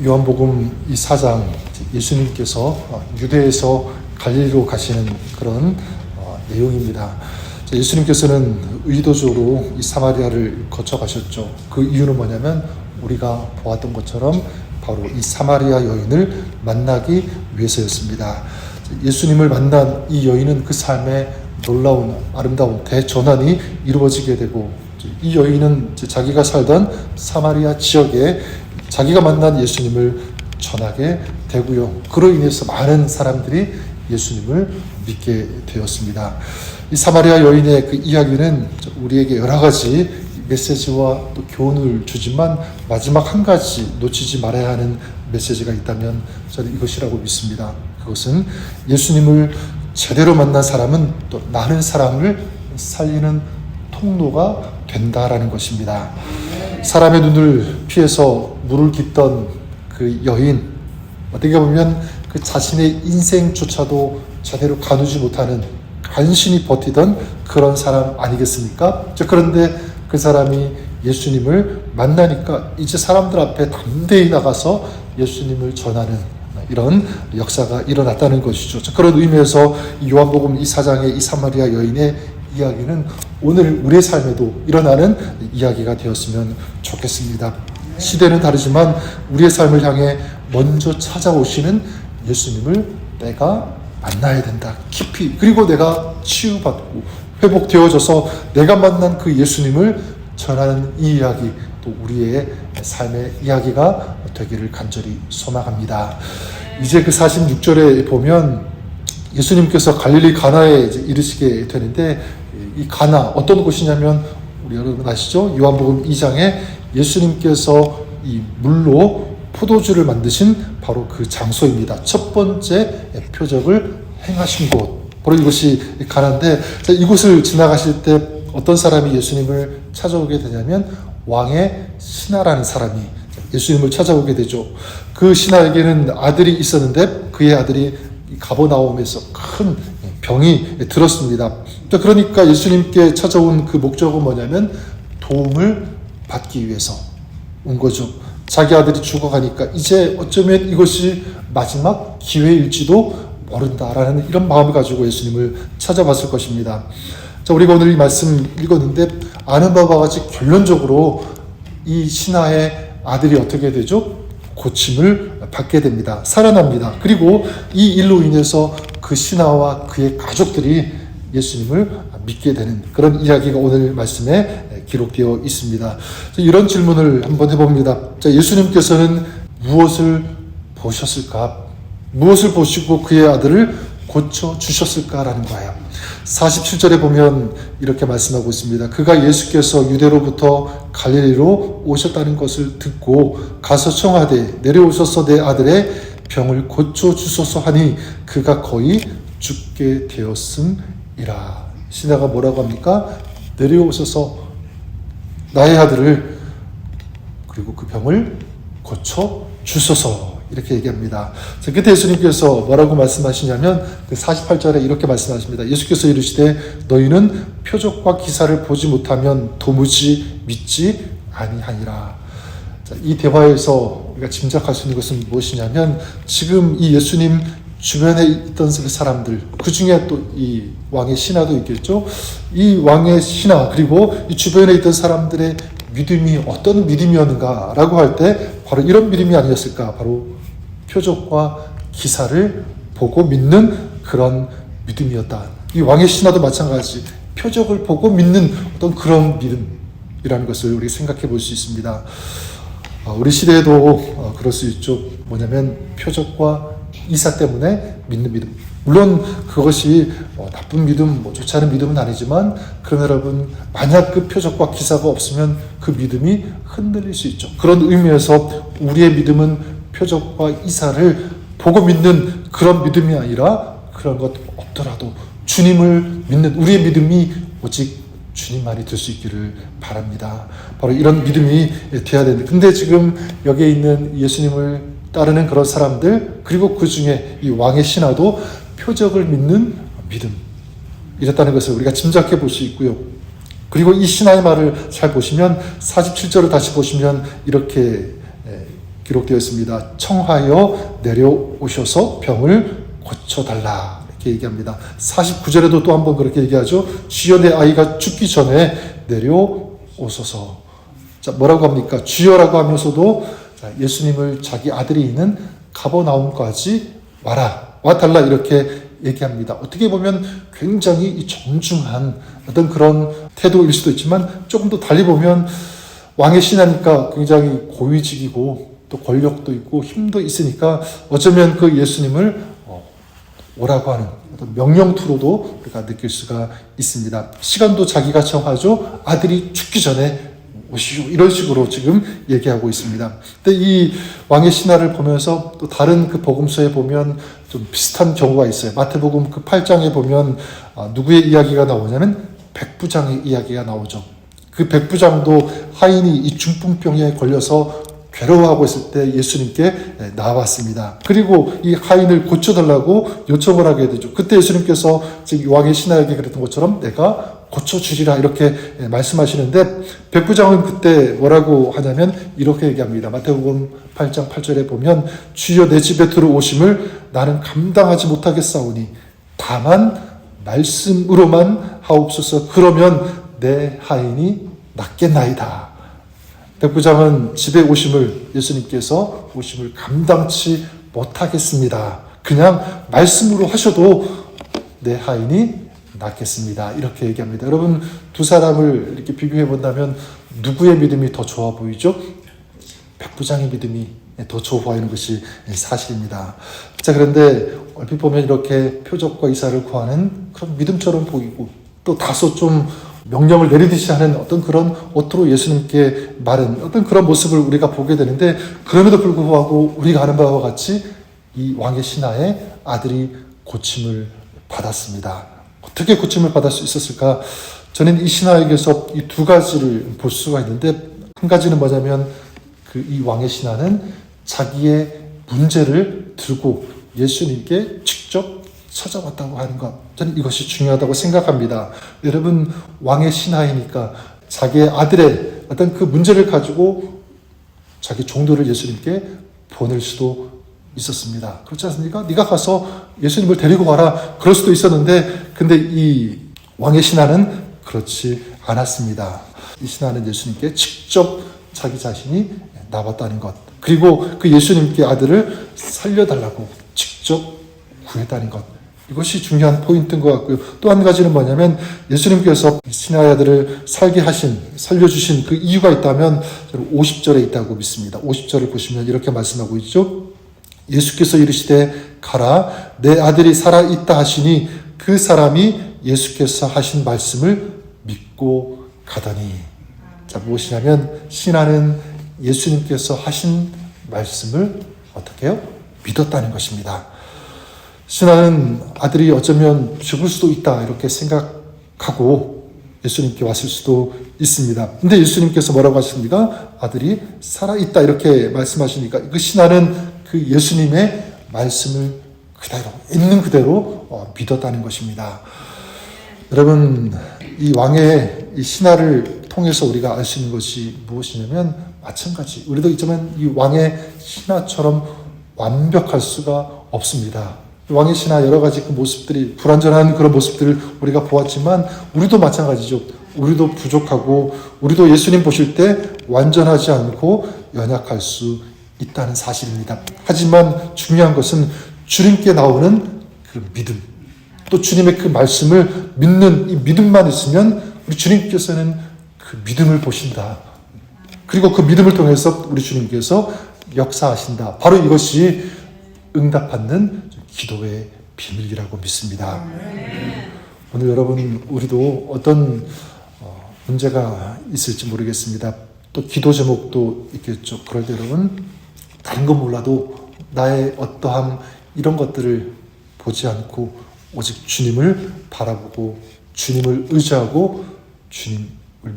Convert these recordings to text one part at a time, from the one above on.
요한복음 이 4장 예수님께서 유대에서 갈릴리로 가시는 그런 내용입니다. 예수님께서는 의도적으로 이 사마리아를 거쳐 가셨죠. 그 이유는 뭐냐면 우리가 보았던 것처럼 바로 이 사마리아 여인을 만나기 위해서였습니다. 예수님을 만난 이 여인은 그 삶에 놀라운 아름다운 대전환이 이루어지게 되고, 이 여인은 자기가 살던 사마리아 지역에 자기가 만난 예수님을 전하게 되고요. 그로 인해서 많은 사람들이 예수님을 믿게 되었습니다. 이 사마리아 여인의 그 이야기는 우리에게 여러 가지 메시지와 또 교훈을 주지만 마지막 한 가지 놓치지 말아야 하는 메시지가 있다면 저는 이것이라고 믿습니다. 그것은 예수님을 제대로 만난 사람은 또 많은 사람을 살리는 통로가 된다라는 것입니다. 사람의 눈을 피해서 물을 깃던 그 여인, 어떻게 보면 그 자신의 인생조차도 제대로 가누지 못하는, 간신히 버티던 그런 사람 아니겠습니까? 그런데 그 사람이 예수님을 만나니까 이제 사람들 앞에 담대히 나가서 예수님을 전하는 이런 역사가 일어났다는 것이죠. 그런 의미에서 요한복음 이 4장의 이 사마리아 여인의 이야기는 오늘 우리의 삶에도 일어나는 이야기가 되었으면 좋겠습니다. 시대는 다르지만 우리의 삶을 향해 먼저 찾아오시는 예수님을 내가 만나야 된다. 깊이. 그리고 내가 치유받고 회복되어져서 내가 만난 그 예수님을 전하는 이 이야기, 또 우리의 삶의 이야기가 되기를 간절히 소망합니다. 이제 그 46절에 보면 예수님께서 갈릴리 가나에 이르시게 되는데, 이 가나 어떤 곳이냐면 우리 여러분 아시죠? 요한복음 2장에 예수님께서 이 물로 포도주를 만드신 바로 그 장소입니다. 첫 번째 표적을 행하신 곳, 바로 이곳이 가나인데, 이곳을 지나가실 때 어떤 사람이 예수님을 찾아오게 되냐면 왕의 신하라는 사람이 예수님을 찾아오게 되죠. 그 신하에게는 아들이 있었는데 그의 아들이 가버나움에서 큰 병이 들었습니다. 그러니까 예수님께 찾아온 그 목적은 뭐냐면 도움을 받기 위해서 온 거죠. 자기 아들이 죽어가니까 이제 어쩌면 이것이 마지막 기회일지도 모른다라는 이런 마음을 가지고 예수님을 찾아봤을 것입니다. 자, 우리가 오늘 이 말씀 읽었는데 아는 바와 같이 결론적으로 이 신하의 아들이 어떻게 되죠? 고침을 받게 됩니다. 살아납니다. 그리고 이 일로 인해서 그 신하와 그의 가족들이 예수님을 믿게 되는 그런 이야기가 오늘 말씀에 기록되어 있습니다. 이런 질문을 한번 해봅니다. 자, 예수님께서는 무엇을 보셨을까? 무엇을 보시고 그의 아들을 고쳐주셨을까라는 거예요. 47절에 보면 이렇게 말씀하고 있습니다. 그가 예수께서 유대로부터 갈릴리로 오셨다는 것을 듣고 가서 청하되 내려오셔서 내 아들의 병을 고쳐주소서 하니 그가 거의 죽게 되었음이라. 신하가 뭐라고 합니까? 내려오셔서 나의 아들을, 그리고 그 병을 고쳐주소서, 이렇게 얘기합니다. 그때 예수님께서 뭐라고 말씀하시냐면 그 48절에 이렇게 말씀하십니다. 예수께서 이르시되 너희는 표적과 기사를 보지 못하면 도무지 믿지 아니하니라. 자, 이 대화에서 우리가 짐작할 수 있는 것은 무엇이냐면 지금 이 예수님 주변에 있던 그 사람들, 그 중에 또 이 왕의 신하도 있겠죠. 이 왕의 신하 그리고 이 주변에 있던 사람들의 믿음이 어떤 믿음이었는가라고 할 때 바로 이런 믿음이 아니었을까? 바로 표적과 기사를 보고 믿는 그런 믿음이었다. 이 왕의 신하도 마찬가지 표적을 보고 믿는 어떤 그런 믿음이라는 것을 우리 생각해 볼 수 있습니다. 우리 시대에도 그럴 수 있죠. 뭐냐면 표적과 이사 때문에 믿는 믿음. 물론 그것이 나쁜 믿음, 좋지 않은 믿음은 아니지만, 그러나 여러분, 만약 그 표적과 기사가 없으면 그 믿음이 흔들릴 수 있죠. 그런 의미에서 우리의 믿음은 표적과 이사를 보고 믿는 그런 믿음이 아니라, 그런 것 없더라도 주님을 믿는 우리의 믿음이 오직 주님만이 될 수 있기를 바랍니다. 바로 이런 믿음이 돼야 되는데, 근데 지금 여기에 있는 예수님을 따르는 그런 사람들, 그리고 그 중에 이 왕의 신하도 표적을 믿는 믿음, 이랬다는 것을 우리가 짐작해 볼 수 있고요. 그리고 이 신하의 말을 잘 보시면 47절을 다시 보시면 이렇게 기록되어 있습니다. 청하여 내려오셔서 병을 고쳐달라 이렇게 얘기합니다. 49절에도 또 한 번 그렇게 얘기하죠. 주여 내 아이가 죽기 전에 내려오소서. 자, 뭐라고 합니까? 주여라고 하면서도 예수님을 자기 아들이 있는 가버나움까지 와달라 이렇게 얘기합니다. 어떻게 보면 굉장히 이 정중한 어떤 그런 태도일 수도 있지만 조금 더 달리 보면 왕의 신하니까 굉장히 고위직이고 또 권력도 있고 힘도 있으니까 어쩌면 그 예수님을 오라고 하는 어떤 명령투로도 우리가 느낄 수가 있습니다. 시간도 자기가 정하죠. 아들이 죽기 전에 오시오. 이런 식으로 지금 얘기하고 있습니다. 근데 이 왕의 신하를 보면서 또 다른 그 복음서에 보면 좀 비슷한 경우가 있어요. 마태복음 그 8장에 보면 누구의 이야기가 나오냐면 백부장의 이야기가 나오죠. 그 백부장도 하인이 이 중풍병에 걸려서 괴로워하고 있을 때 예수님께 나왔습니다. 그리고 이 하인을 고쳐달라고 요청을 하게 되죠. 그때 예수님께서 지금 왕의 신하에게 그랬던 것처럼 내가 고쳐주리라 이렇게 말씀하시는데 백부장은 그때 뭐라고 하냐면 이렇게 얘기합니다. 마태복음 8장 8절에 보면 주여 내 집에 들어오심을 나는 감당하지 못하겠사오니 다만 말씀으로만 하옵소서. 그러면 내 하인이 낫겠나이다. 백부장은 집에 예수님께서 오심을 감당치 못하겠습니다. 그냥 말씀으로 하셔도 내 하인이 낫겠습니다. 이렇게 얘기합니다. 여러분 두 사람을 이렇게 비교해 본다면 누구의 믿음이 더 좋아 보이죠? 백부장의 믿음이 더 좋아 보이는 것이 사실입니다. 자, 그런데 얼핏 보면 이렇게 표적과 이사를 구하는 그런 믿음처럼 보이고 또 다소 좀 명령을 내리듯이 하는 어떤 그런 어투로 예수님께 말은 어떤 그런 모습을 우리가 보게 되는데 그럼에도 불구하고 우리가 아는 바와 같이 이 왕의 신하의 아들이 고침을 받았습니다. 어떻게 고침을 받을 수 있었을까? 저는 이 신하에게서 이 두 가지를 볼 수가 있는데 한 가지는 뭐냐면 이 왕의 신하는 자기의 문제를 들고 예수님께 직접 찾아왔다고 하는 것. 저는 이것이 중요하다고 생각합니다. 여러분 왕의 신하이니까 자기의 아들의 어떤 그 문제를 가지고 자기 종도를 예수님께 보낼 수도 있었습니다. 그렇지 않습니까? 네가 가서 예수님을 데리고 와라. 그럴 수도 있었는데 근데 이 왕의 신하는 그렇지 않았습니다. 이 신하는 예수님께 직접 자기 자신이 나왔다는 것. 그리고 그 예수님께 아들을 살려달라고 직접 구했다는 것. 이것이 중요한 포인트인 것 같고요. 또 한 가지는 뭐냐면 예수님께서 신하의 아들을 살려주신 그 이유가 있다면 저는 50절에 있다고 믿습니다. 50절을 보시면 이렇게 말씀하고 있죠. 예수께서 이르시되 가라 내 아들이 살아있다 하시니 그 사람이 예수께서 하신 말씀을 믿고 가더니. 자, 무엇이냐면 신하는 예수님께서 하신 말씀을 어떻게 해요? 믿었다는 것입니다. 신하는 아들이 어쩌면 죽을 수도 있다 이렇게 생각하고 예수님께 왔을 수도 있습니다. 근데 예수님께서 뭐라고 하십니까? 아들이 살아있다 이렇게 말씀하시니까 그 신하는 그 예수님의 말씀을 그대로 있는 그대로 믿었다는 것입니다. 여러분 이 왕의 이 신하를 통해서 우리가 알 수 있는 것이 무엇이냐면 마찬가지 우리도 있지만 이 왕의 신하처럼 완벽할 수가 없습니다. 왕의 신하 여러 가지 그 모습들이 불완전한 그런 모습들을 우리가 보았지만 우리도 마찬가지죠. 우리도 부족하고 우리도 예수님 보실 때 완전하지 않고 연약할 수 있다는 사실입니다. 하지만 중요한 것은 주님께 나오는 그 믿음, 또 주님의 그 말씀을 믿는 이 믿음만 있으면 우리 주님께서는 그 믿음을 보신다. 그리고 그 믿음을 통해서 우리 주님께서 역사하신다. 바로 이것이 응답받는 기도의 비밀이라고 믿습니다. 오늘 여러분 우리도 어떤 문제가 있을지 모르겠습니다. 또 기도 제목도 있겠죠. 그럴 때 여러분 다른 건 몰라도 나의 어떠함 이런 것들을 보지 않고 오직 주님을 바라보고 주님을 의지하고 주님을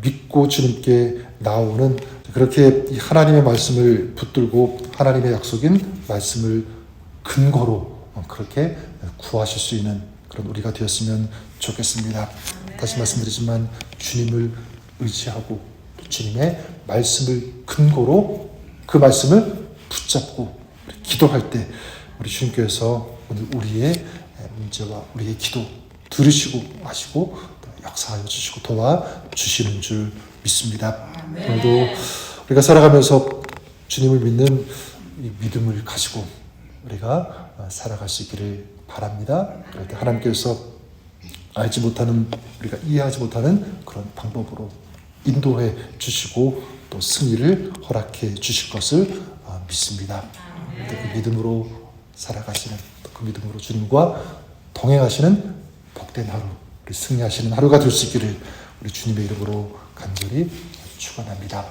믿고 주님께 나오는 그렇게 하나님의 말씀을 붙들고 하나님의 약속인 말씀을 근거로 그렇게 구하실 수 있는 그런 우리가 되었으면 좋겠습니다. 다시 말씀드리지만 주님을 의지하고 주님의 말씀을 근거로 그 말씀을 붙잡고 우리 기도할 때 우리 주님께서 오늘 우리의 문제와 우리의 기도 들으시고 하시고 역사하여 주시고 도와주시는 줄 믿습니다. 오늘도 우리가 살아가면서 주님을 믿는 이 믿음을 가지고 우리가 살아갈 수 있기를 바랍니다. 그럴 때 하나님께서 알지 못하는, 우리가 이해하지 못하는 그런 방법으로 인도해 주시고 또 승리를 허락해 주실 것을 믿습니다. 그 믿음으로 살아가시는, 그 믿음으로 주님과 동행하시는 복된 하루, 우리 승리하시는 하루가 될 수 있기를 우리 주님의 이름으로 간절히 축원합니다.